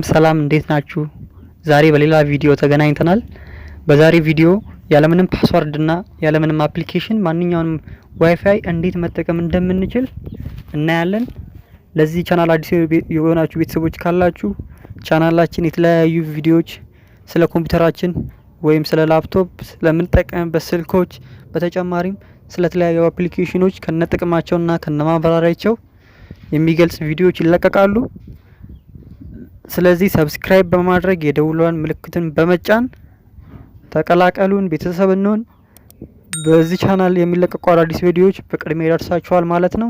ሰላም እንዴት ናችሁ? ዛሬ በሌላ ቪዲዮ ተገናኝተናል። በዛሬ ቪዲዮ ያለምንም ፓስዋርድ እና ያለምንም አፕሊኬሽን ማንኛውንም ዋይፋይ እንዴት መጠቀም እንደምንችል እናያለን። ለዚህ ቻናል አዲስ የሆናችሁ ቤተሰቦች ካላችሁ ቻናላችን የተለያዩ ቪዲዮዎች ስለ ኮምፒውተራችን ወይም ስለ ላፕቶፕ ስለምንጠቀምበት ስልኮች በተጨማሪም ስለ ተለያዩ አፕሊኬሽኖች ከነጥቅማቸውና ከነማብራሪያቸው የሚገልጽ ቪዲዮዎች ይለቀቃሉ። ስለዚህ ሰብስክራይብ በማድረግ የደውሏን ምልክትን በመጫን ተቀላቀሉን፣ ቤተሰብ እንሆን። በዚህ ቻናል የሚለቀቁ አዳዲስ ቪዲዮዎች በቅድሚያ ይደርሳችኋል ማለት ነው።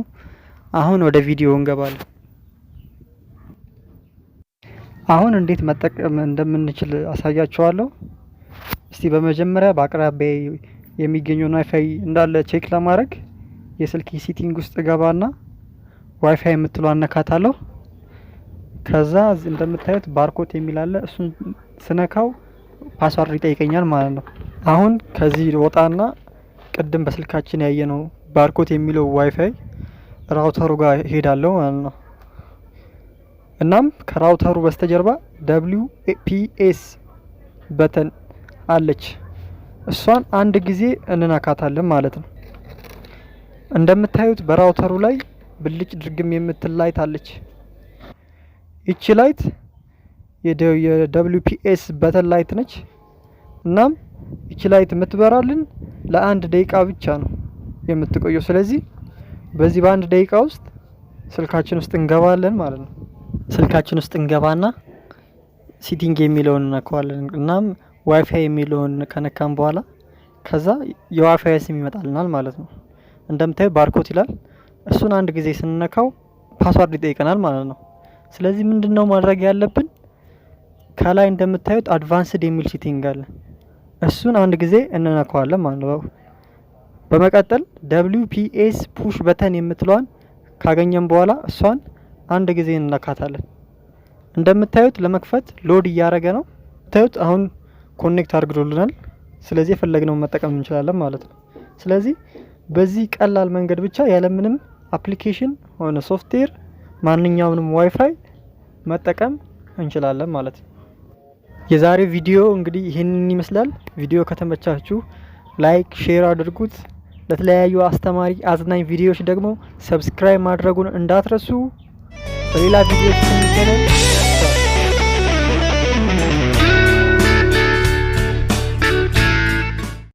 አሁን ወደ ቪዲዮ እንገባለን። አሁን እንዴት መጠቀም እንደምንችል አሳያችኋለሁ። እስቲ በመጀመሪያ በአቅራቢያ የሚገኘውን ዋይፋይ እንዳለ ቼክ ለማድረግ የስልክ ሴቲንግ ውስጥ ገባና ዋይፋይ የምትለው አነካታለሁ። ከዛ እንደምታዩት ባርኮድ የሚል አለ። እሱን ስነካው ፓስዋርድ ይጠይቀኛል ማለት ነው። አሁን ከዚህ ወጣና ቅድም በስልካችን ያየነው ባርኮድ የሚለው ዋይፋይ ራውተሩ ጋር ሄዳለሁ ማለት ነው። እናም ከራውተሩ በስተጀርባ WPS በተን አለች። እሷን አንድ ጊዜ እንነካታለን ማለት ነው። እንደምታዩት በራውተሩ ላይ ብልጭ ድርግም የምትል ላይት አለች። ይቺ ላይት የWPS በተን ላይት ነች። እናም ይቺ ላይት የምትበራልን ለአንድ ደቂቃ ብቻ ነው የምትቆየው። ስለዚህ በዚህ በአንድ ደቂቃ ውስጥ ስልካችን ውስጥ እንገባለን ማለት ነው። ስልካችን ውስጥ እንገባና ሴቲንግ የሚለውን እንነካዋለን። እናም ዋይፋይ የሚለውን ከነካም በኋላ ከዛ የዋይፋይ ስም ይመጣልናል ማለት ነው። እንደምታዩ ባርኮድ ይላል። እሱን አንድ ጊዜ ስንነካው ፓስዋርድ ይጠይቀናል ማለት ነው። ስለዚህ ምንድነው ማድረግ ያለብን? ከላይ እንደምታዩት አድቫንስድ የሚል ሴቲንግ አለ። እሱን አንድ ጊዜ እንነካዋለን ማለት ነው። በመቀጠል WPS ፑሽ በተን የምትለዋን ካገኘን በኋላ እሷን አንድ ጊዜ እንነካታለን። እንደምታዩት ለመክፈት ሎድ እያደረገ ነው። ታዩት አሁን ኮኔክት አድርጎልናል። ስለዚህ የፈለግነውን መጠቀም እንችላለን ማለት ነው። ስለዚህ በዚህ ቀላል መንገድ ብቻ ያለምንም አፕሊኬሽን ሆነ ሶፍትዌር ማንኛውንም ዋይፋይ መጠቀም እንችላለን ማለት ነው። የዛሬ ቪዲዮ እንግዲህ ይሄንን ይመስላል። ቪዲዮ ከተመቻችሁ ላይክ፣ ሼር አድርጉት። ለተለያዩ አስተማሪ አዝናኝ ቪዲዮዎች ደግሞ ሰብስክራይብ ማድረጉን እንዳትረሱ። በሌላ ቪዲዮ እስከምንገናኝ